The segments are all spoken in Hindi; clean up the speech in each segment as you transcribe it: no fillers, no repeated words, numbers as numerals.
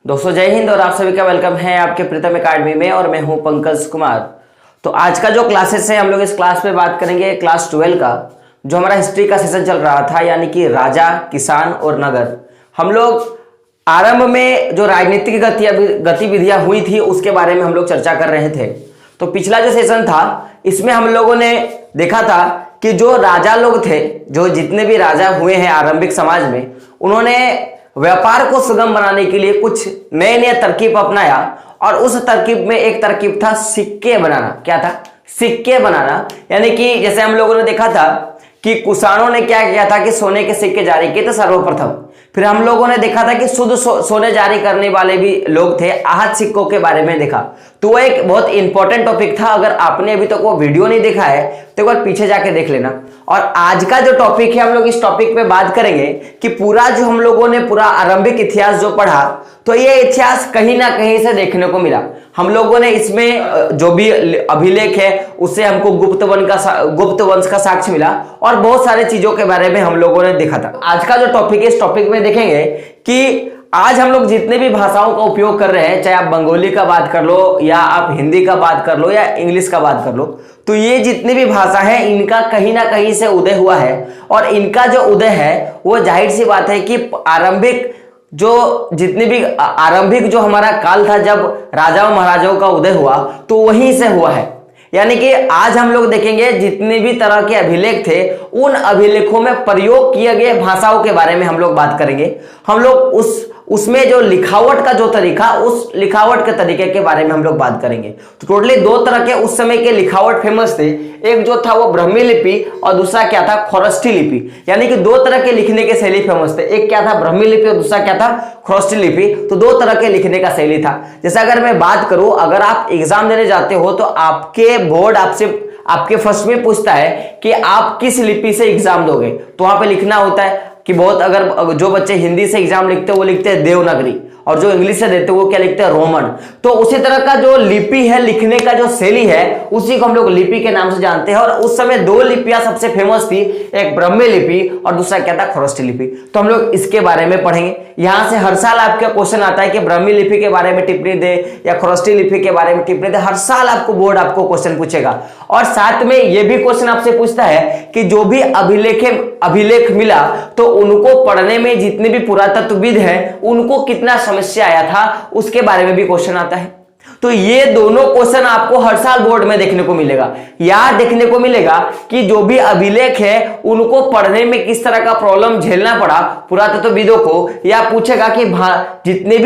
दोस्तों जय हिंद और आप सभी का वेलकम है आपके प्रीतम एकेडमी में और मैं हूं पंकज कुमार। तो आज का जो क्लासेस है हम लोग इस क्लास में बात करेंगे क्लास 12 का जो हमारा हिस्ट्री का सेशन चल रहा था, यानी कि राजा, किसान और नगर। हम लोग आरंभ में जो राजनीतिक गतिविधियां हुई थी उसके बारे में हम लोग चर्चा कर रहे थे। तो पिछला जो सेशन था इसमें हम लोगों ने देखा था कि जो राजा लोग थे, जो जितने भी राजा हुए हैं आरंभिक समाज में, उन्होंने व्यापार को सुगम बनाने के लिए कुछ नए नए तरकीब अपनाया। और उस तरकीब में एक तरकीब था सिक्के बनाना। क्या था? सिक्के बनाना। यानी कि जैसे हम लोगों ने देखा था कि कुषाणों ने क्या किया था कि सोने के सिक्के जारी किए थे सर्वप्रथम। फिर हम लोगों ने देखा था कि शुद्ध सोने जारी करने वाले भी लोग थे, आहत सिक्कों के बारे में देखा। तो वो एक बहुत इंपॉर्टेंट टॉपिक था। अगर आपने अभी तक वो वीडियो नहीं देखा है तो एक बार पीछे जाके देख लेना। और आज का जो टॉपिक है हम लोग इस टॉपिक पे बात करेंगे कि पूरा जो हम लोगों ने पूरा आरंभिक इतिहास जो पढ़ा, तो ये इतिहास कहीं ना कहीं से देखने को मिला। हम लोगों ने इसमें जो भी अभिलेख है उससे हमको गुप्त वंश का साक्ष्य मिला और बहुत सारे चीजों के बारे में हम लोगों ने देखा था। आज का जो टॉपिक है इस टॉपिक में देखेंगे कि आज हम लोग जितने भी भाषाओं का उपयोग कर रहे हैं, चाहे आप बंगाली का बात कर लो या आप हिंदी का बात कर लो या इंग्लिश का बात कर लो, तो ये जितनी भी भाषा है इनका कहीं ना कहीं से उदय हुआ है। और इनका जो उदय है वो जाहिर सी बात है कि आरंभिक जो हमारा काल था जब राजाओं महाराजाओं का उदय हुआ तो वहीं से हुआ है। यानी कि आज हम लोग देखेंगे जितने भी तरह के अभिलेख थे उन अभिलेखों में प्रयोग किए गए भाषाओं के बारे में हम लोग बात करेंगे। हम लोग उसमें जो लिखावट का जो तरीका, उस लिखावट के तरीके के बारे में हम लोग बात करेंगे। तो टोटली दो तरह के उस समय के लिखावट फेमस थे। एक जो था वो ब्राह्मी लिपि और दूसरा क्या था, खरोष्ठी लिपि। यानी कि दो तरह के लिखने के शैली फेमस थे। एक क्या था, ब्राह्मी लिपि, और दूसरा क्या था, खरोष्ठी लिपि। तो दो तरह के लिखने का शैली था। जैसे अगर मैं बात करूं, अगर आप एग्जाम देने जाते हो तो आपके बोर्ड आपके फर्स्ट में पूछता है कि आप किस लिपि से एग्जाम दोगे, तो वहां पे लिखना होता है कि बहुत अगर जो बच्चे हिंदी से एग्जाम लिखते हैं वो लिखते हैं देवनागरी, और जो इंग्लिश से देते हैं वो क्या लिखते हैं, रोमन। तो उसी तरह का जो लिपि है, लिखने का जो शैली है, उसी को हम लोग लिपि के नाम से जानते हैं। और उस समय दो लिपियां सबसे फेमस थी, एक ब्राह्मी लिपि और दूसरा क्या था, खरोष्ठी लिपि। तो हम लोग इसके बारे में पढ़ेंगे। यहां से हर साल आपका क्वेश्चन आता है कि ब्राह्मी लिपि के बारे में टिप्पणी दे या खरोष्ठी लिपि के बारे में टिप्पणी दे। हर साल आपको बोर्ड आपको क्वेश्चन पूछेगा। और साथ में यह भी क्वेश्चन आपसे पूछता है कि जो भी अभिलेख मिला तो उनको पढ़ने में जितने भी पुरातत्वविद हैं उनको कितना समस्या आया था, उसके बारे में भी क्वेश्चन आता है। तो ये दोनों क्वेश्चन आपको हर साल बोर्ड में देखने को मिलेगा। या देखने को मिलेगा कि जो भी अभिलेख है उनको पढ़ने में किस तरह का प्रॉब्लम झेलना पड़ा पुरातत्वविदों को, या पूछेगा कि जितने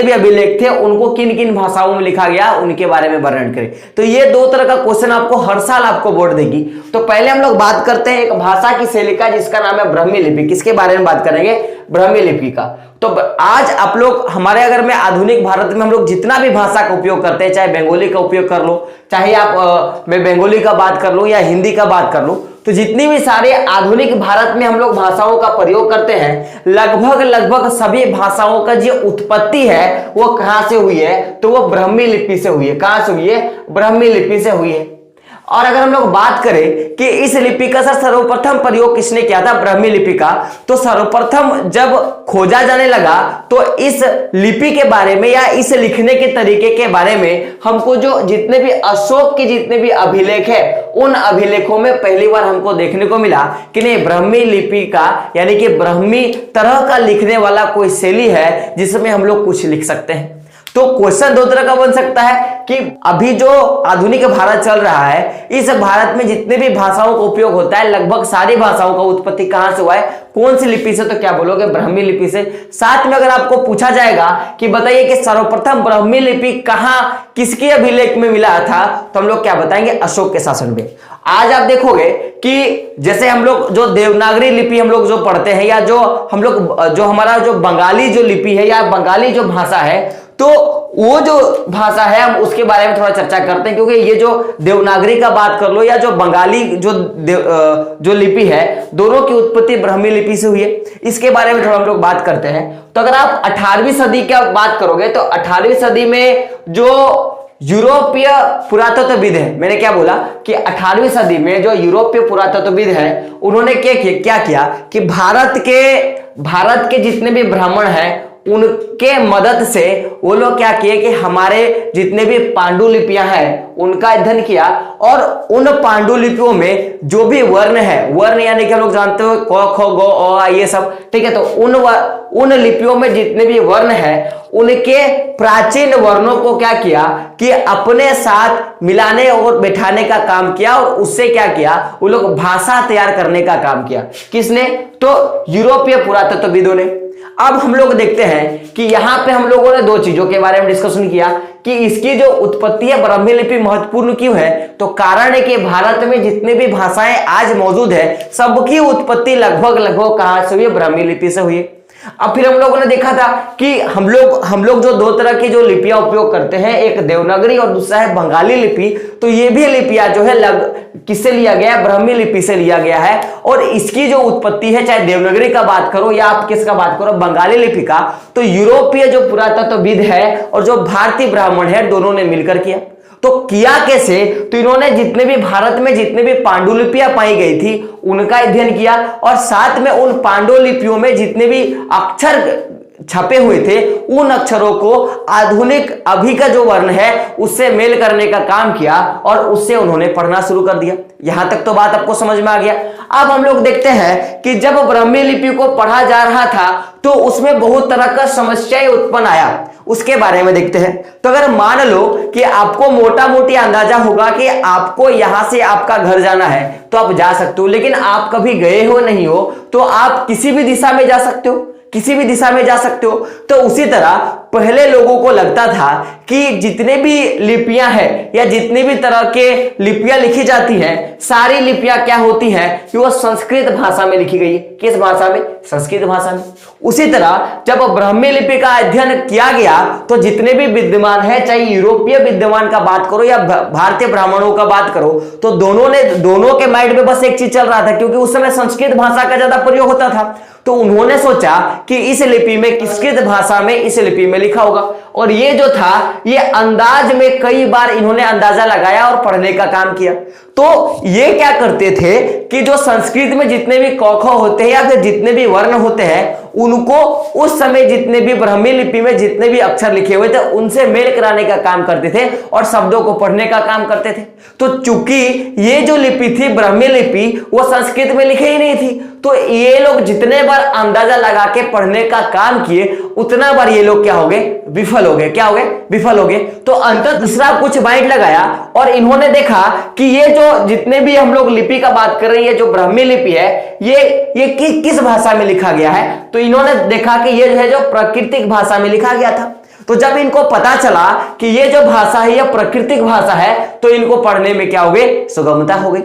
भी अभिलेख थे उनको किन किन भाषाओं में लिखा गया उनके बारे में वर्णन करें। तो ये दो तरह का क्वेश्चन आपको हर साल आपको बोर्ड देगी। तो पहले हम लोग बात करते हैं एक भाषा की शैली का जिसका नाम है ब्राह्मी लिपि। किसके बारे में बात करेंगे? ब्राह्मी लिपि का। तो आज आप लोग हमारे अगर में आधुनिक भारत में हम लोग जितना भी भाषा का उपयोग करते हैं, चाहे बंगाली का उपयोग कर लो, चाहे आप मैं बंगाली का बात कर लूं या हिंदी का बात कर लूं, तो जितनी भी सारे आधुनिक भारत में हम लोग भाषाओं का प्रयोग करते हैं, लगभग सभी भाषाओं का जो उत्पत्ति है वो कहां से हुई है, तो वो ब्राह्मी लिपि से हुई है। कहां से हुई है? ब्राह्मी लिपि से हुई है। और अगर हम लोग बात करें कि इस लिपि का सर्वप्रथम प्रयोग किसने किया था, ब्राह्मी लिपि का, तो सर्वप्रथम जब खोजा जाने लगा तो इस लिपि के बारे में या इस लिखने के तरीके के बारे में हमको जो जितने भी अशोक के जितने भी अभिलेख है उन अभिलेखों में पहली बार हमको देखने को मिला कि नहीं, ब्राह्मी लिपि का यानी कि ब्राह्मी तरह का लिखने वाला कोई शैली है जिसमें हम लोग कुछ लिख सकते हैं। तो क्वेश्चन दो तरह का बन सकता है कि अभी जो आधुनिक भारत चल रहा है, इस भारत में जितने भी भाषाओं का उपयोग होता है लगभग सारी भाषाओं का उत्पत्ति कहां से हुआ है, कौन सी लिपि से, तो क्या बोलोगे? ब्राह्मी लिपि से। साथ में अगर आपको पूछा जाएगा कि बताइए कि सर्वप्रथम ब्राह्मी लिपि कहां किसके अभिलेख में मिला था, तो हम लोग क्या बताएंगे? अशोक के शासन में। आज आप देखोगे कि जैसे हम लोग जो देवनागरी लिपि हम लोग जो पढ़ते हैं, या जो हम लोग जो हमारा जो बंगाली जो लिपि है या बंगाली जो भाषा है, तो वो जो भाषा है हम उसके बारे में थोड़ा चर्चा करते हैं। क्योंकि ये जो देवनागरी का बात कर लो या जो बंगाली जो लिपि है, दोनों की उत्पत्ति ब्राह्मी लिपि से हुई है। इसके बारे में थोड़ा हम लोग बात करते हैं। तो अगर आप 18वीं सदी की बात करोगे तो 18वीं सदी में जो यूरोपीय पुरातत्वविद है, मैंने क्या बोला कि 18वीं सदी में जो यूरोपीय पुरातत्वविद है उन्होंने क्या किया कि भारत के जितने भी ब्राह्मण हैं उनके मदद से वो लोग क्या किए कि हमारे जितने भी पांडुलिपियां हैं उनका अध्ययन किया, और उन पांडुलिपियों में जो भी वर्ण है, वर्ण यानी कि हम लोग जानते हो क ख ग अ ये सब, ठीक है, तो उन लिपियों में जितने भी वर्ण है उनके प्राचीन वर्णों को क्या किया कि अपने साथ मिलाने और बैठाने का काम किया, और उससे क्या किया, वो लोग भाषा तैयार करने का काम किया। किसने? तो यूरोपीय पुरातत्वविदों ने। अब हम लोग देखते हैं कि यहां पे हम लोगों ने दो चीजों के बारे में डिस्कशन किया कि इसकी जो उत्पत्ति है ब्राह्मी लिपि महत्वपूर्ण क्यों है। तो कारण है कि भारत में जितने भी भाषाएं आज मौजूद है सबकी उत्पत्ति लगभग कहां से हुई है? ब्राह्मी लिपि से हुई है। अब फिर हम लोगों ने देखा था कि हम लोग जो दो तरह की जो लिपियां उपयोग करते हैं, एक देवनागरी और दूसरा है बंगाली लिपि। तो ये भी लिपियां जो है किससे लिया गया है? ब्राह्मी लिपि से लिया गया है। और इसकी जो उत्पत्ति है, चाहे देवनागरी का बात करो या आप किसका बात करो, बंगाली लिपि का, तो यूरोपीय जो पुरातत्वविद है और जो भारतीय ब्राह्मण है दोनों ने मिलकर किया। तो किया कैसे? तो इन्होंने जितने भी भारत में जितने भी पांडुलिपियां पाई गई थी उनका अध्ययन किया, और साथ में उन पांडुलिपियों में जितने भी अक्षर छपे हुए थे उन अक्षरों को आधुनिक अभी का जो वर्ण है उससे मेल करने का काम किया, और उससे उन्होंने पढ़ना शुरू कर दिया। यहां तक तो बात आपको समझ में आ गया। अब हम लोग देखते हैं कि जब ब्राह्मी लिपि को पढ़ा जा रहा था तो उसमें बहुत तरह का समस्याएं उत्पन्न आया, उसके बारे में देखते हैं। तो अगर मान लो कि आपको मोटा मोटी अंदाजा होगा कि आपको यहां से आपका घर जाना है तो आप जा सकते हो, लेकिन आप कभी गए हो नहीं हो तो आप किसी भी दिशा में जा सकते हो, किसी भी दिशा में जा सकते हो। तो उसी तरह पहले लोगों को लगता था कि जितने भी लिपियां हैं या जितनी भी तरह के लिपियां लिखी जाती हैं सारी लिपियां क्या होती हैं कि वो संस्कृत भाषा में लिखी गई है। किस भाषा में? संस्कृत भाषा में। उसी तरह जब ब्राह्मी लिपि का अध्ययन किया गया तो जितने भी विद्वान है, चाहे यूरोपीय विद्वान का बात करो या भारतीय ब्राह्मणों का बात करो, तो दोनों के माइंड में बस एक चीज चल रहा था, क्योंकि उस समय संस्कृत भाषा का ज्यादा प्रयोग होता था। तो उन्होंने सोचा कि इस लिपि में, संस्कृत भाषा में इस लिपि में लिखा होगा। और ये जो था ये अंदाज में कई बार इन्होंने अंदाजा लगाया और पढ़ने का काम किया। तो ये क्या करते थे कि जो संस्कृत में जितने भी क ख होते हैं या फिर जितने भी वर्ण होते हैं उनको उस समय जितने भी ब्राह्मी लिपि में जितने भी अक्षर लिखे हुए थे उनसे मेल कराने का काम करते थे और शब्दों को पढ़ने का काम करते थे। तो चूंकि ये जो लिपि थी ब्राह्मी लिपि वो संस्कृत में लिखी ही नहीं थी, तो ये लोग जितने बार अंदाजा लगा के पढ़ने का काम किए उतना बार ये लोग क्या हो गए? विफल हो गए। क्या हो गए? विफल हो गए। तो अंततः दूसरा कुछ माइंड लगाया और इन्होंने देखा कि ये जो जितने भी हम लोग लिपि का बात कर रहे हैं, ये जो ब्राह्मी लिपि है ये किस भाषा में लिखा गया है? तो इन्होंने देखा कि ये जो है जो प्राकृतिक भाषा में लिखा गया था। तो जब इनको पता चला कि ये जो भाषा है ये प्राकृतिक भाषा है तो इनको पढ़ने में क्या हो गई? सुगमता हो गई।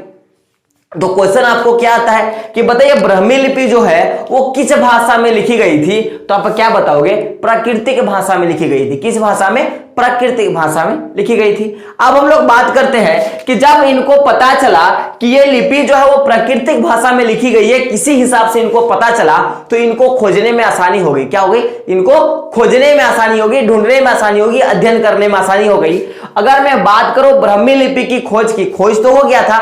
तो क्वेश्चन आपको क्या आता है कि बताइए ब्राह्मी लिपि जो है वो किस भाषा में लिखी गई थी? तो आप क्या बताओगे? प्राकृतिक भाषा में लिखी गई थी। किस भाषा में? प्राकृतिक भाषा में लिखी गई थी। अब हम लोग बात करते हैं कि जब इनको पता चला कि ये लिपि जो है वो प्राकृतिक भाषा में लिखी गई है, किसी हिसाब से इनको पता चला तो इनको खोजने में आसानी हो गई। क्या हो गई? इनको खोजने में आसानी होगी, ढूंढने में आसानी होगी, अध्ययन करने में आसानी हो गई। अगर मैं बात करूं ब्राह्मी लिपि की खोज तो हो गया था,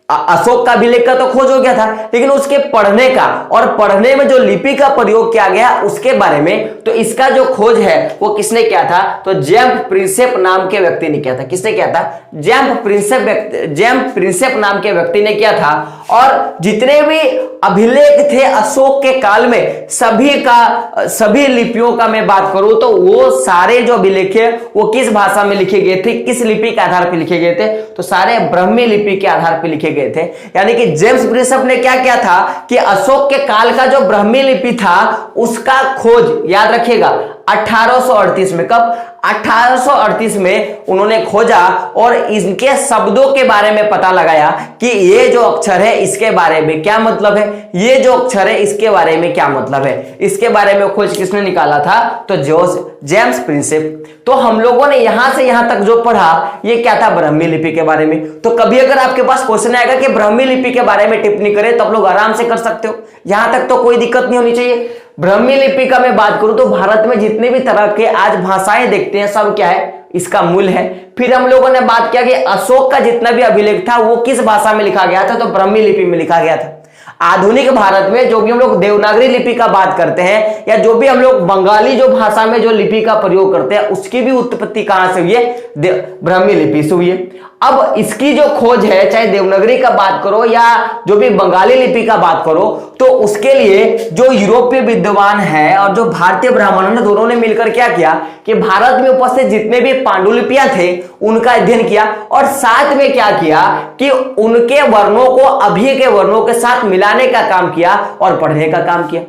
अशोक का अभिलेख का तो खोज हो गया था, लेकिन उसके पढ़ने का और पढ़ने में जो लिपि का प्रयोग किया गया उसके बारे में, तो इसका जो खोज है वो किसने किया था? तो जेम्स प्रिंसेप नाम के व्यक्ति ने किया था। किसने किया था? जेम्स प्रिंसेप नाम के व्यक्ति ने किया था। और जितने भी अभिलेख थे अशोक के काल में सभी लिपियों का मैं बात करूं तो वो सारे जो अभिलेख है वो किस भाषा में लिखे गए थे? किस लिपि के आधार पर लिखे गए थे? तो सारे ब्राह्मी लिपि के आधार पर लिखे गए थे। यानी कि जेम्स प्रिंसेप ने क्या किया था कि अशोक के काल का जो ब्राह्मी लिपि था उसका खोज, याद रखिएगा, 1838 में। कब? 1838 में उन्होंने खोजा और इनके शब्दों के बारे में पता लगाया कि ये जो अक्षर है इसके बारे में क्या मतलब है, ये जो अक्षर है इसके बारे में क्या मतलब है। इसके बारे में खोज किसने निकाला था? तो जेम्स प्रिंसेप। तो हम लोगों ने यहां से यहां तक जो पढ़ा ये क्या था? ब्राह्मी लिपि के बारे में। तो कभी अगर आपके पास क्वेश्चन आएगा कि ब्राह्मी लिपि के बारे में टिप्पणी करें तो आप लोग आराम से कर सकते हो, यहां तक तो कोई दिक्कत नहीं होनी चाहिए। ब्राह्मी लिपि का मैं बात करूं तो भारत में जितने भी तरह के आज भाषाएं देखते हैं सब क्या है? इसका मूल है। फिर हम लोगों ने बात किया कि अशोक का जितना भी अभिलेख था वो किस भाषा में लिखा गया था? तो ब्राह्मी लिपि में लिखा गया था। आधुनिक भारत में जो भी हम लोग देवनागरी लिपि का बात करते हैं या जो भी हम लोग बंगाली जो भाषा में जो लिपि का प्रयोग करते हैं उसकी भी उत्पत्ति कहां से हुई है? ब्राह्मी लिपि से हुई है। अब इसकी जो खोज है, चाहे देवनागरी का बात करो या जो भी बंगाली लिपि का बात करो, तो उसके लिए जो यूरोपीय विद्वान है और जो भारतीय ब्राह्मणों ने, दोनों ने मिलकर क्या किया कि भारत में उपस्थित जितने भी पांडुलिपियां थे उनका अध्ययन किया और साथ में क्या किया कि उनके वर्णों को अभी के वर्णों के साथ मिलाने का काम किया और पढ़ने का काम किया।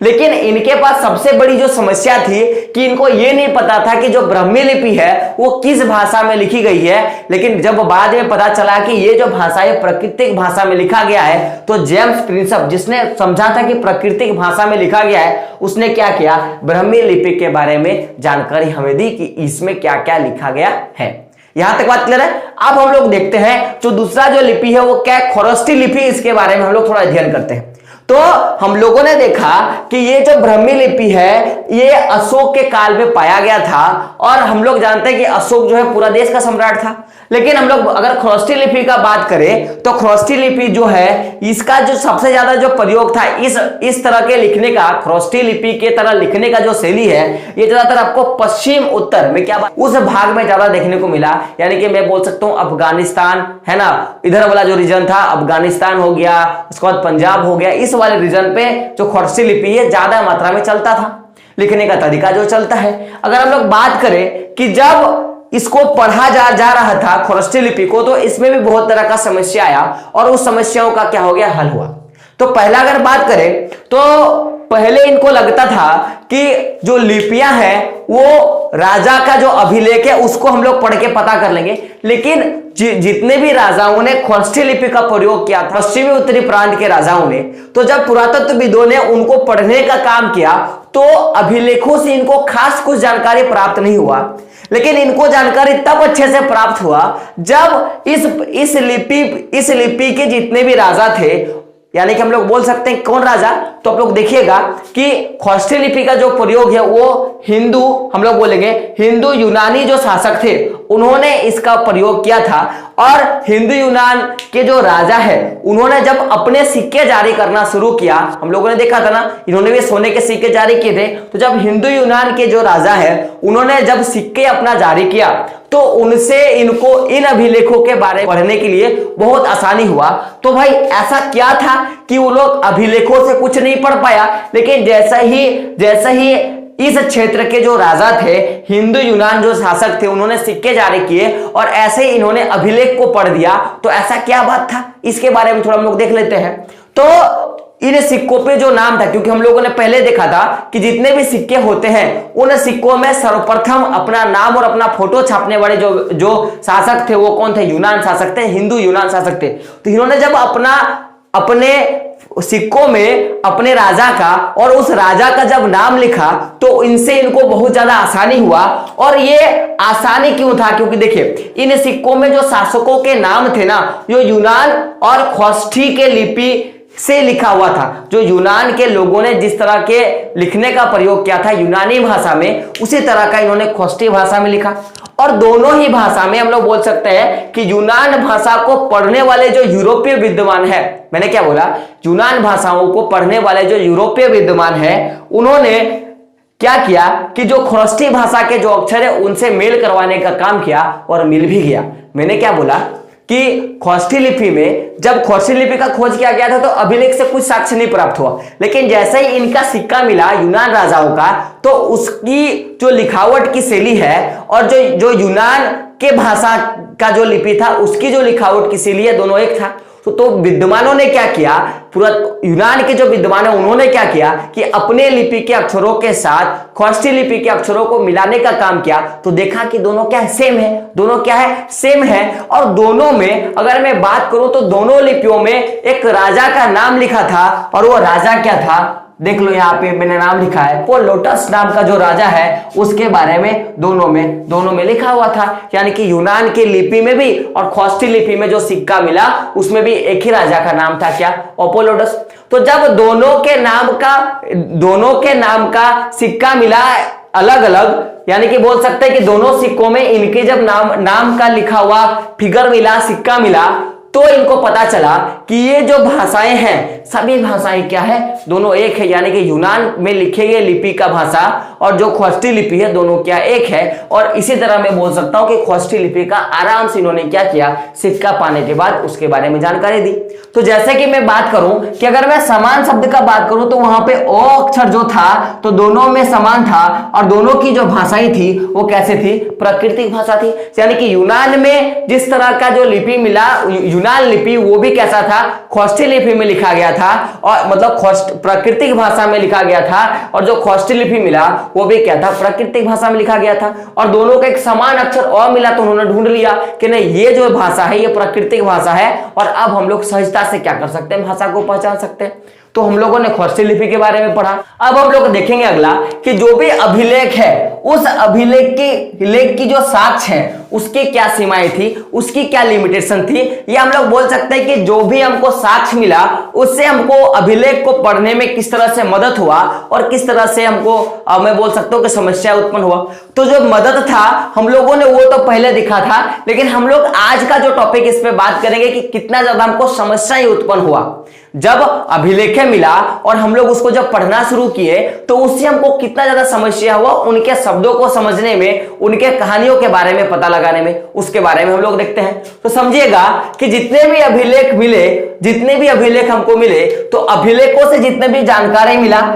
लेकिन इनके पास सबसे बड़ी जो समस्या थी कि इनको यह नहीं पता था कि जो ब्राह्मी लिपि है वो किस भाषा में लिखी गई है। लेकिन जब बाद में पता चला कि ये जो भाषा है प्राकृतिक भाषा में लिखा गया है, तो जेम्स प्रिंसप, जिसने समझा था कि प्राकृतिक भाषा में लिखा गया है, उसने क्या किया, ब्राह्मी लिपि के बारे में जानकारी हमें दी कि इसमें क्या क्या लिखा गया है। यहां तक बात क्लियर है। अब हम लोग देखते हैं जो दूसरा जो लिपि है वो क्या है, खरोष्ठी लिपि। इसके बारे में हम लोग थोड़ा अध्ययन करते हैं। तो हम लोगों ने देखा कि ये जो ब्राह्मी लिपि है ये अशोक के काल में पाया गया था और हम लोग जानते हैं कि अशोक जो है पूरा देश का सम्राट था। लेकिन हम लोग अगर खरोष्ठी लिपि का बात करें तो खरोष्ठी लिपि जो है इसका जो सबसे ज्यादा जो प्रयोग था इस तरह के लिखने का, खरोष्ठी लिपि के तरह लिखने का जो शैली है ये ज्यादातर आपको पश्चिम उत्तर में क्या उस भाग में ज्यादा देखने को मिला। यानी कि मैं बोल सकता हूं अफगानिस्तान है ना, इधर वाला जो रीजन था अफगानिस्तान हो गया, उसके बाद पंजाब हो गया, इस वाले रीजन पे जो खरोष्ठी लिपि है ज्यादा मात्रा में चलता था, लिखने का तरीका जो चलता है। अगर हम लोग बात करें कि जब इसको पढ़ा जा रहा था खरोष्ठी लिपि को, तो इसमें भी बहुत तरह का समस्या आया और उस समस्याओं का क्या हो गया, हल हुआ। तो पहला अगर बात करें तो पहले इनको लगता था कि जो लिपियां हैं वो राजा का जो अभिलेख है उसको हम लोग पढ़ के पता कर लेंगे। लेकिन जितने भी राजाओं ने खरोष्ठी लिपि का प्रयोग किया था, पश्चिमी उत्तरी प्रांत के राजाओं ने, तो जब पुरातत्वविदों ने उनको पढ़ने का काम किया तो अभिलेखों से इनको खास कुछ जानकारी प्राप्त नहीं हुआ। लेकिन इनको जानकारी तब अच्छे से प्राप्त हुआ जब इस लिपि के जितने भी राजा थे, यानी कि हम लोग बोल सकते हैं कौन राजा, तो आप लोग देखिएगा कि खरोष्ठी लिपि का जो प्रयोग है वो हिंदू, हम लोग बोलेंगे हिंदू यूनानी जो शासक थे उन्होंने इसका प्रयोग किया था। और हिंदू यूनान के जो राजा है उन्होंने जब अपने सिक्के जारी करना शुरू किया, हम लोगों ने देखा था ना, इन्होंने भी सोने के सिक्के जारी किए थे। तो जब हिंदू यूनान के जो राजा है उन्होंने जब सिक्के अपना जारी किया तो उनसे इनको इन अभिलेखों के बारे में पढ़ने के लिए बहुत आसानी हुआ। तो भाई ऐसा क्या था कि वो लोग अभिलेखों से कुछ नहीं पढ़ पाया, लेकिन जैसा ही इस क्षेत्र के जो राजा थे, हिंदू यूनान जो शासक थे, उन्होंने सिक्के जारी किए और ऐसे ही इन्होंने अभिलेख को पढ़ दिया। तो ऐसा क्या बात था, इसके बारे में थोड़ा हम लोग देख लेते हैं। तो इन सिक्कों पे जो नाम था, क्योंकि हम लोगों ने पहले देखा था कि जितने भी सिक्के होते हैं उन सिक्कों में सर्वप्रथम अपना नाम और अपना फोटो छापने वाले जो शासक थे वो कौन थे, यूनान शासक थे, हिंदू यूनान शासक थे। तो इन्होंने जब अपने सिक्कों में अपने राजा का और उस राजा का जब नाम लिखा तो इनसे इनको बहुत ज्यादा आसानी हुआ। और ये आसानी क्यों था, क्योंकि देखिए इन सिक्कों में जो शासकों के नाम थे ना, जो यूनान और खरोष्ठी के लिपि से लिखा हुआ था। जो यूनान के लोगों ने जिस तरह के लिखने का प्रयोग किया था यूनानी भाषा में, उसी तरह का इन्होंने खरोष्ठी भाषा में लिखा। और दोनों ही भाषा में हम लोग बोल सकते हैं कि यूनान भाषा को पढ़ने वाले जो यूरोपीय विद्वान है, मैंने क्या बोला, यूनान भाषाओं को पढ़ने वाले जो यूरोपीय विद्वान है उन्होंने क्या किया कि जो खरोष्ठी भाषा के जो अक्षर है उनसे मेल करवाने का काम किया और मिल भी गया। मैंने क्या बोला कि खरोष्ठी लिपि में जब खरोष्ठी लिपि का खोज किया गया था तो अभिलेख से कुछ साक्ष्य नहीं प्राप्त हुआ, लेकिन जैसे ही इनका सिक्का मिला यूनान राजाओं का, तो उसकी जो लिखावट की शैली है और जो यूनान के भाषा का जो लिपि था उसकी जो लिखावट की शैली है, दोनों एक था। तो विद्वानों ने क्या किया, पूरा यूनान के जो विद्वान है उन्होंने क्या किया कि अपने लिपि के अक्षरों के साथ खरोष्ठी लिपि के अक्षरों को मिलाने का काम किया। तो देखा कि दोनों क्या है, सेम है, दोनों क्या है, सेम है। और दोनों में अगर मैं बात करूं तो दोनों लिपियों में एक राजा का नाम लिखा था और वो राजा क्या था, देख लो यहाँ पे मैंने नाम लिखा है, पोलोटस नाम का जो राजा है उसके बारे में दोनों में लिखा हुआ था। यानी कि यूनान की लिपि में भी और खरोष्ठी लिपि में जो सिक्का मिला उसमें भी एक ही राजा का नाम था, क्या, अपोलोडस। तो जब दोनों के नाम का सिक्का मिला अलग अलग, यानी कि बोल सकते हैं कि दोनों सिक्कों में इनके जब नाम का लिखा हुआ फिगर मिला, सिक्का मिला, तो इनको पता चला कि ये जो भाषाएं हैं सभी भाषाएं क्या है, दोनों एक है, यानी कि यूनान में लिखे गए लिपि का भाषा और जो ख्वस्ती लिपि है दोनों क्या एक है। और इसी तरह मैं बोल सकता हूं कि ख्वस्ती लिपि का आराम से इन्होंने क्या किया, सिक्का पाने के बाद उसके बारे में जानकारी दी। तो जैसे कि मैं बात करूं कि अगर मैं समान शब्द का बात करूं तो वहां पे ओ अक्षर जो था तो दोनों में समान था और दोनों की जो भाषाएं थी वो कैसे थी, प्राकृतिक भाषा थी। यानी कि यूनान में जिस तरह का जो लिपि मिला, यूनान लिपि वो भी कैसा था, ख्वस्ती लिपि में लिखा गया था और मतलब प्राकृतिक भाषा में लिखा गया था, और जो ख्वस्ती लिपि मिला वो भी क्या था, प्राकृतिक भाषा में लिखा गया था। और दोनों का एक समान अक्षर और मिला तो उन्होंने ढूंढ लिया कि नहीं ये जो भाषा है ये प्राकृतिक भाषा है और अब हम लोग सहजता से क्या कर सकते हैं, भाषा को पहचान सकते हैं। तो हम लोगों ने ख्वस्ती लिपि के बारे में पढ़ा। अब हम लोग देखेंगे अगला कि जो भी अभिलेख है उस अभिलेख की जो साक्ष्य है उसकी क्या सीमाएं थी, उसकी क्या लिमिटेशन थी। ये हम लोग बोल सकते हैं कि जो भी हमको साक्ष्य मिला उससे हमको अभिलेख को पढ़ने में किस तरह से मदद हुआ और किस तरह से हमको मैं बोल सकता हूं कि समस्या उत्पन्न हुआ। तो जो मदद था हम लोगों ने वो तो पहले दिखा था, लेकिन हम लोग आज का जो टॉपिक इस पे बात करेंगे कि कितना ज्यादा हमको समस्याएं उत्पन्न हुआ जब अभिलेख मिला और हम लोग उसको जब पढ़ना शुरू किए तो उससे हमको कितना ज्यादा समस्या हुआ उनके शब्दों को समझने में, उनके कहानियों के बारे में पता लगाने में, उसके बारे में हम लोग देखते हैं। तो समझिएगा कि जितने भी अभिलेख मिले, जितने भी अभिलेख हमको मिले तो अभिलेखों से जितने भी जानकारी मिला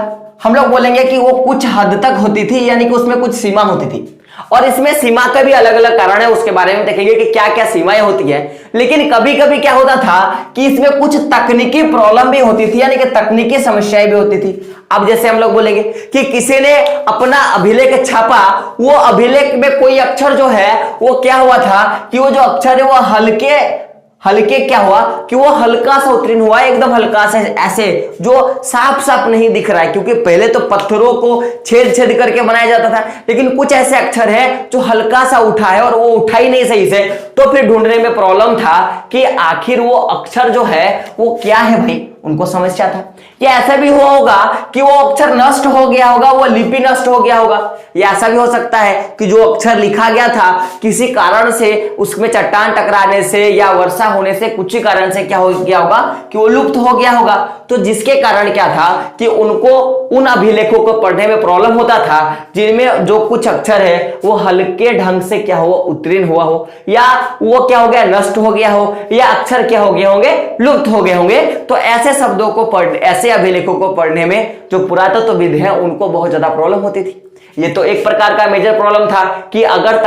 हम लोग बोलेंगे कि वो कुछ हद तक होती थी, यानी कि उसमें कुछ सीमा होती थी। और इसमें सीमा का भी अलग अलग कारण है, उसके बारे में देखेंगे कि क्या क्या सीमाएं होती है। लेकिन कभी कभी क्या होता था कि इसमें कुछ तकनीकी प्रॉब्लम भी होती थी, यानी कि तकनीकी समस्याएं भी होती थी। अब जैसे हम लोग बोलेंगे कि किसी ने अपना अभिलेख छापा, वो अभिलेख में कोई अक्षर जो है वो क्या हुआ था कि वो जो अक्षर है वो हल्के क्या हुआ कि वो हल्का सा उत्तीर्ण हुआ, एकदम हल्का सा, ऐसे जो साफ साफ नहीं दिख रहा है, क्योंकि पहले तो पत्थरों को छेद छेद करके बनाया जाता था, लेकिन कुछ ऐसे अक्षर है जो हल्का सा उठा है और वो उठा ही नहीं सही से। तो फिर ढूंढने में प्रॉब्लम था कि आखिर वो अक्षर जो है वो क्या है भाई, उनको समस्या था। या ऐसा भी हुआ होगा कि वो अक्षर नष्ट हो गया होगा, वो लिपि नष्ट हो गया होगा। या ऐसा भी हो सकता है कि जो अक्षर लिखा गया था किसी कारण से, उसमें चट्टान टकराने से या वर्षा होने से, कुछ ही कारण से क्या हो गया होगा कि वो लुप्त हो गया होगा। तो जिसके कारण क्या था कि उनको उन अभिलेखों को पढ़ने में प्रॉब्लम होता था जिनमें जो कुछ अक्षर है वो हल्के ढंग से क्या हो, उत्तीर्ण हुआ हो, या वो क्या हो गया, नष्ट हो गया हो, या अक्षर क्या हो गए होंगे, लुप्त हो गए होंगे। तो ऐसे शब्दों को पढ़ने, ऐसे अभिलेखों को पढ़ने में जो पुरातत्वविद है उनको बहुत ज्यादा प्रॉब्लम होती थी। ये तो एक प्रकार का मेजर प्रॉब्लम था कि अगर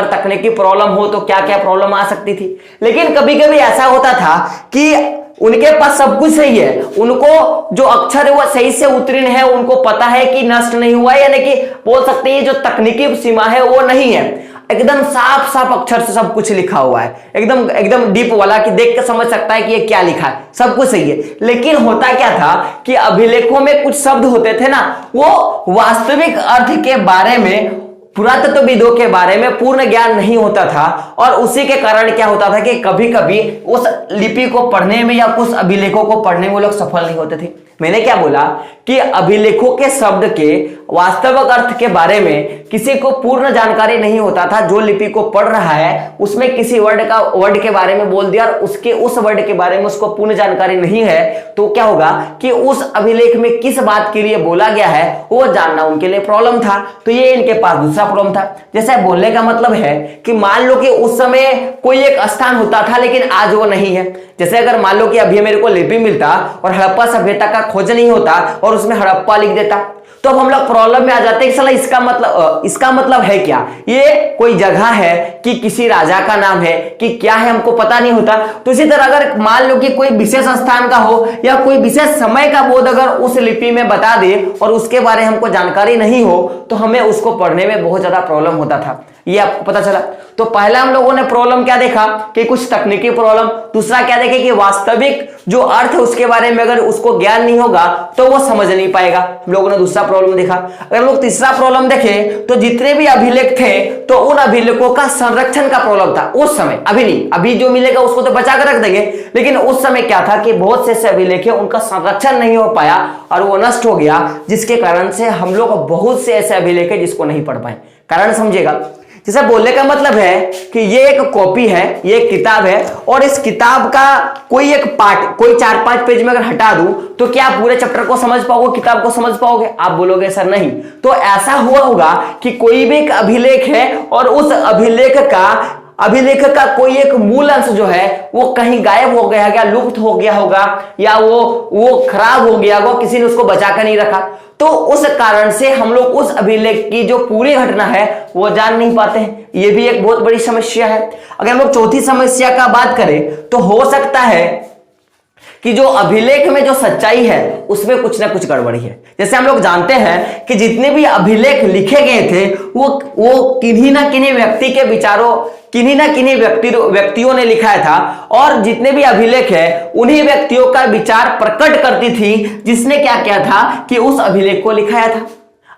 तकनीकी प्रॉब्लम हो तो क्या क्या प्रॉब्लम आ सकती थी। लेकिन कभी कभी ऐसा होता था कि उनके पास सब कुछ सही है, उनको जो अक्षर है वो सही से उत्तीर्ण है, उनको पता है कि नष्ट नहीं हुआ, यानी कि बोल सकते हैं जो तकनीकी सीमा है वो नहीं है, एकदम साफ साफ अक्षर से सब कुछ लिखा हुआ है, एकदम डीप वाला कि देख के समझ सकता है कि ये क्या लिखा है, सब कुछ सही है। लेकिन होता क्या था कि अभिलेखों में कुछ शब्द होते थे ना, वो वास्तविक अर्थ के बारे में, पुरातत्वविदों के बारे में पूर्ण ज्ञान नहीं होता था। और उसी के कारण क्या होता था कि कभी कभी उस लिपि को पढ़ने में या कुछ अभिलेखों को पढ़ने में वो लोग सफल नहीं होते थे। मैंने क्या बोला कि अभिलेखों के शब्द के वास्तविक अर्थ के बारे में किसी को पूर्ण जानकारी नहीं होता था। जो लिपि को पढ़ रहा है उसमें किसी वर्ड के बारे में बोल दिया और उस वर्ड के बारे में उसको पूर्ण जानकारी नहीं है, तो क्या होगा कि उस अभिलेख में किस बात के लिए बोला गया है वो जानना उनके लिए प्रॉब्लम था। तो ये इनके पास दूसरा प्रॉब्लम था। जैसे बोलने का मतलब है कि मान लो कि उस समय कोई एक स्थान होता था लेकिन आज वो नहीं है। जैसे अगर मान लो कि अभी मेरे को लिपि मिलता और हड़प्पा सभ्यता का खोज नहीं होता और उसमें हड़प्पा लिख देता, तो अब हम लोग प्रॉब्लम में आ जाते हैं कि साला इसका मतलब है क्या, ये कोई जगह है कि किसी राजा का नाम है कि क्या है, हमको पता नहीं होता। तो इसी तरह अगर मान लो कि कोई विशेष स्थान का हो या कोई विशेष समय का बोध अगर उस लिपि में बता दे और उसके बारे में हमको जानकारी नहीं हो तो हमें उसको पढ़ने में बहुत ज्यादा प्रॉब्लम होता था। ये आपको पता चला। तो पहला हम लोगों ने प्रॉब्लम क्या देखा कि कुछ तकनीकी प्रॉब्लम, दूसरा क्या देखे कि वास्तविक जो अर्थ है उसके बारे में अगर उसको ज्ञान नहीं होगा तो वो समझ नहीं पाएगा। हम लोगों ने दूसरा प्रॉब्लम देखा। अगर हम लोग तीसरा प्रॉब्लम देखें तो जितने भी अभिलेख थे तो उन अभिलेखों का संरक्षण का प्रॉब्लम था उस समय। अभी नहीं, अभी जो मिलेगा उसको तो बचा कर रख देंगे, लेकिन उस समय क्या था कि बहुत से ऐसे अभिलेख है उनका संरक्षण नहीं हो पाया और वो नष्ट हो गया, जिसके कारण से हम लोग बहुत से ऐसे अभिलेख है जिसको नहीं पढ़ पाए। कारण समझेगा, जैसे बोलने का मतलब है कि ये एक कॉपी है, ये एक किताब है, और इस किताब का कोई एक पार्ट, कोई 4-5 पेज में अगर हटा दूं तो क्या पूरे चैप्टर को समझ पाओगे, किताब को समझ पाओगे? आप बोलोगे सर नहीं। तो ऐसा हुआ होगा कि कोई भी एक अभिलेख है और उस अभिलेख का कोई एक मूल अंश जो है वो कहीं गायब हो गया होगा, लुप्त हो गया होगा, या वो खराब हो गया होगा, किसी ने उसको बचा कर नहीं रखा। तो उस कारण से हम लोग उस अभिलेख की जो पूरी घटना है वो जान नहीं पाते हैं। ये भी एक बहुत बड़ी समस्या है। अगर हम लोग चौथी समस्या का बात करें तो हो सकता है कि जो अभिलेख में जो सच्चाई है उसमें कुछ ना कुछ गड़बड़ी है। जैसे हम लोग जानते हैं कि जितने भी अभिलेख लिखे गए थे वो किन्हीं ना किन्हीं व्यक्ति के विचारों, किन्हीं ना किन्हीं व्यक्तियों ने लिखा था, और जितने भी अभिलेख है उन्हीं व्यक्तियों का विचार प्रकट करती थी जिसने क्या किया था कि उस अभिलेख को लिखाया था।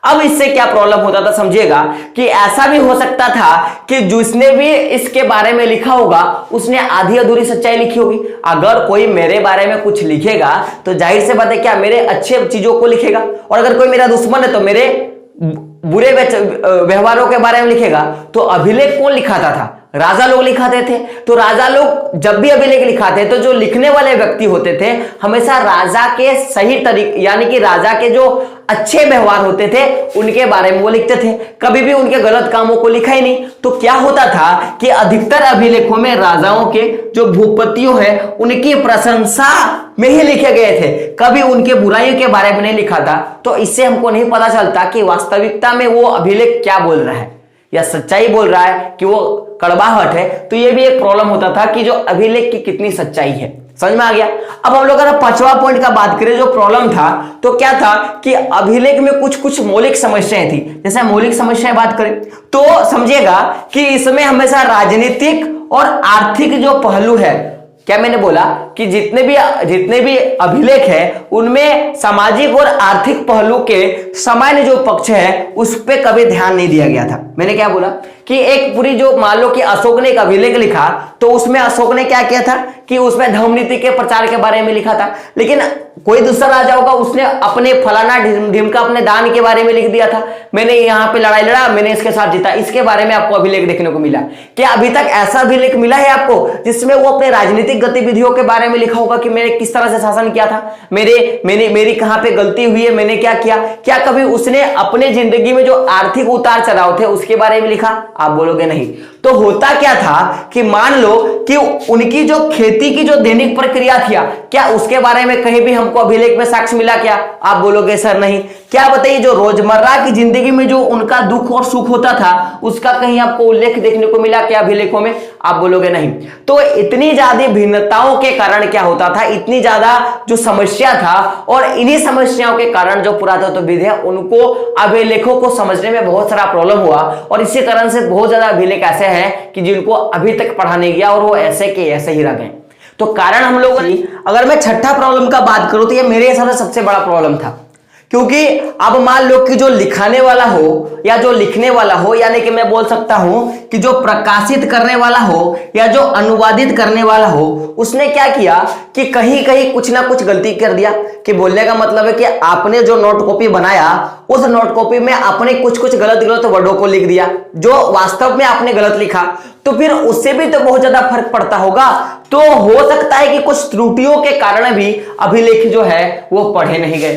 अब इससे क्या प्रॉब्लम होता था समझिएगा, कि ऐसा भी हो सकता था कि जिसने भी इसके बारे में लिखा होगा उसने आधी अधूरी सच्चाई लिखी होगी। अगर कोई मेरे बारे में कुछ लिखेगा तो जाहिर से बात है क्या मेरे अच्छे चीजों को लिखेगा, और अगर कोई मेरा दुश्मन है तो मेरे बुरे व्यवहारों के बारे में लिखेगा। तो अभिलेख कौन लिखाता था? राजा लोग लिखाते थे। तो राजा लोग जब भी अभिलेख लिखाते तो जो लिखने वाले व्यक्ति होते थे हमेशा राजा के सही तरीके, यानी कि राजा के जो अच्छे व्यवहार होते थे उनके बारे में वो लिखते थे, कभी भी उनके गलत कामों को लिखा ही नहीं। तो क्या होता था कि अधिकतर अभिलेखों में राजाओं के जो भूपतियों हैं उनकी प्रशंसा में ही लिखे गए थे, कभी उनके बुराइयों के बारे में नहीं लिखा था। तो इससे हमको नहीं पता चलता कि वास्तविकता में वो अभिलेख क्या बोल रहा है, या सच्चाई बोल रहा है कि वो कड़वाहट है। तो ये भी एक प्रॉब्लम होता था कि जो अभिलेख की कितनी सच्चाई है। समझ में आ गया? अब हम लोग अगर पांचवा पॉइंट का बात करें, जो प्रॉब्लम था तो क्या था कि अभिलेख में कुछ मौलिक समस्याएं थी। जैसे मौलिक समस्याएं बात करें तो समझिएगा कि इसमें हमेशा राजनीतिक और आर्थिक जो पहलू है, क्या मैंने बोला कि जितने भी अभिलेख है उनमें सामाजिक और आर्थिक पहलू के सामान्य जो पक्ष है उस पर कभी ध्यान नहीं दिया गया था। मैंने क्या बोला कि एक पूरी जो मान लो कि अशोक ने एक अभिलेख लिखा तो उसमें अशोक ने क्या किया था कि उसमें धर्म नीति के प्रचार के बारे में लिखा था, लेकिन कोई दूसरा राजा होगा उसने अपने फलाना ढिमका अपने दान के बारे में लिख दिया था, मैंने यहाँ पे लड़ाई लड़ा, मैंने इसके साथ जीता, इसके बारे में आपको अभिलेख देखने को मिला। क्या अभी तक ऐसा अभिलेख मिला है आपको जिसमें वो अपने राजनीतिक गतिविधियों के बारे में लिखा होगा कि मैंने किस तरह से शासन किया था, मेरी कहां पे गलती हुई है, मैंने क्या किया? क्या कभी उसने अपने जिंदगी में जो आर्थिक उतार चढ़ाव थे उसके बारे में लिखा? आप बोलोगे नहीं। तो होता क्या था कि मान लो कि उनकी जो खेती की जो दैनिक प्रक्रिया थी क्या उसके बारे में कहीं भी हमको अभिलेख में साक्ष्य मिला क्या? आप बोलोगे सर नहीं। क्या बताइए जो रोजमर्रा की जिंदगी में जो उनका दुख और सुख होता था उसका कहीं आपको उल्लेख देखने को मिला क्या अभिलेखों में? आप बोलोगे नहीं। तो इतनी ज्यादा भिन्नताओं के कारण क्या होता था, इतनी ज्यादा जो समस्या था, और इन्हीं समस्याओं के कारण जो पुरातत्वविद है उनको अभिलेखों को समझने में बहुत सारा प्रॉब्लम हुआ, और इसी कारण से बहुत ज्यादा अभिलेख ऐसे हैं कि जिनको अभी तक पढ़ा नहीं गया और वो ऐसे के ऐसे ही रह गए। तो कारण हम लोगों ने, अगर मैं छठा प्रॉब्लम का बात करूं तो ये मेरे हिसाब से सबसे बड़ा प्रॉब्लम था, क्योंकि अब मान लो कि जो लिखाने वाला हो या जो लिखने वाला हो, यानी कि मैं बोल सकता हूं कि जो प्रकाशित करने वाला हो या जो अनुवादित करने वाला हो, उसने क्या किया कि कहीं कहीं कुछ ना कुछ गलती कर दिया। कि बोलने का मतलब है कि आपने जो नोट कॉपी बनाया उस नोट कॉपी में आपने कुछ गलत वर्डों को लिख दिया जो वास्तव में आपने गलत लिखा, तो फिर उससे भी तो बहुत ज्यादा फर्क पड़ता होगा। तो हो सकता है कि कुछ त्रुटियों के कारण भी अभिलेख जो है वो पढ़े नहीं गए।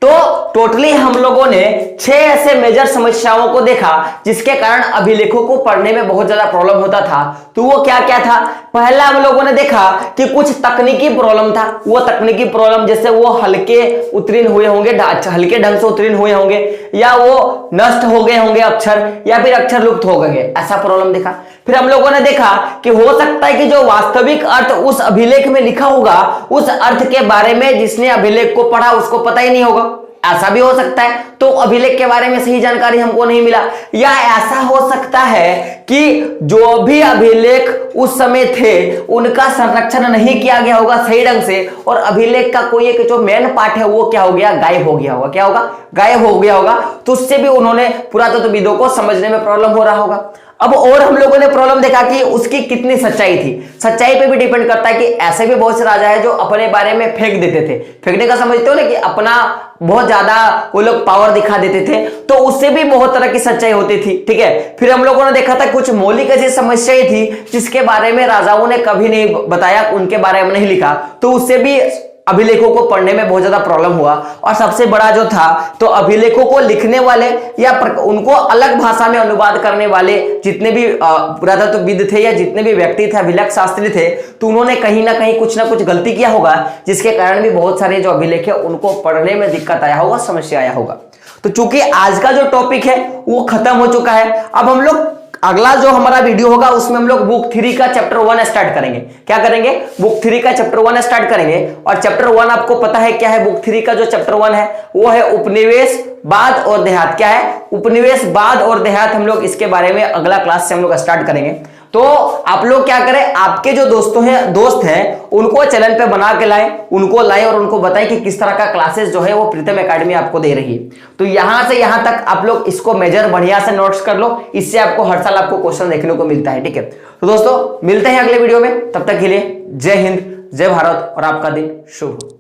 तो टोटली हम लोगों ने 6 ऐसे मेजर समस्याओं को देखा जिसके कारण अभिलेखों को पढ़ने में बहुत ज्यादा प्रॉब्लम होता था। तो वो क्या क्या था? पहला हम लोगों ने देखा कि कुछ तकनीकी प्रॉब्लम था। वो तकनीकी प्रॉब्लम जैसे वो हल्के उत्तीर्ण हुए होंगे, हल्के ढंग से उत्तीर्ण हुए होंगे, या वो नष्ट हो गए होंगे अक्षर, या फिर अक्षर लुप्त हो गए, ऐसा प्रॉब्लम देखा। फिर हम लोगों ने देखा कि हो सकता है कि जो वास्तविक अर्थ उस अभिलेख में लिखा होगा उस अर्थ के बारे में जिसने अभिलेख को पढ़ा उसको पता ही नहीं होगा, ऐसा भी हो सकता है। तो अभिलेख के बारे में सही जानकारी हमको नहीं मिला। या ऐसा हो सकता है कि जो भी अभिलेख उस समय थे उनका संरक्षण नहीं किया गया होगा सही ढंग से, और अभिलेख का कोई एक जो मेन पार्ट है वो क्या हो गया? गायब हो गया होगा। क्या होगा? गायब हो गया होगा। तो उससे भी उन्होंने पुरातत्वविदों को समझने में प्रॉब्लम हो रहा होगा। अब और हम लोगों ने प्रॉब्लम देखा कि उसकी कितनी सच्चाई थी। सच्चाई पे भी डिपेंड करता है कि ऐसे भी बहुत से राजा है जो अपने बारे में फेंक देते थे। फेंकने का समझते हो ना, कि अपना बहुत ज्यादा वो लोग पावर दिखा देते थे, तो उससे भी बहुत तरह की सच्चाई होती थी। ठीक है, फिर हम लोगों ने देखा था कुछ मौलिक ऐसी समस्याएं थी जिसके बारे में राजाओं ने कभी नहीं बताया, उनके बारे में नहीं लिखा, तो उससे भी अभिलेखों को पढ़ने में बहुत ज्यादा प्रॉब्लम हुआ। और सबसे बड़ा जो था, तो अभिलेखों को लिखने वाले या उनको अलग भाषा में अनुवाद करने वाले जितने भी पुरातत्वविद थे या जितने भी व्यक्ति थे, अभिलेख शास्त्री थे, तो उन्होंने कहीं ना कहीं कुछ ना कुछ गलती किया होगा, जिसके कारण भी बहुत सारे जो अभिलेख है उनको पढ़ने में दिक्कत आया होगा, समस्या आया होगा। तो चूंकि आज का जो टॉपिक है वो खत्म हो चुका है, अब हम लोग अगला जो हमारा वीडियो होगा उसमें हम लोग बुक 3 का चैप्टर 1 स्टार्ट करेंगे। क्या करेंगे? बुक 3 का चैप्टर 1 स्टार्ट करेंगे। और चैप्टर 1 आपको पता है क्या है? बुक 3 का जो चैप्टर 1 है वो है उपनिवेशवाद और देहात। क्या है? उपनिवेशवाद और देहात। हम लोग इसके बारे में अगला क्लास से हम लोग स्टार्ट करेंगे। तो आप लोग क्या करें, आपके जो दोस्त हैं उनको चैनल पे बना के लाएं, उनको लाएं और उनको बताएं कि किस तरह का क्लासेस जो है वो प्रीतम एकेडमी आपको दे रही है। तो यहां से यहां तक आप लोग इसको मेजर बढ़िया से नोट्स कर लो, इससे आपको हर साल आपको क्वेश्चन देखने को मिलता है। ठीक है, तो दोस्तों मिलते हैं अगले वीडियो में, तब तक के लिए जय हिंद, जय भारत और आपका दिन शुभ हो।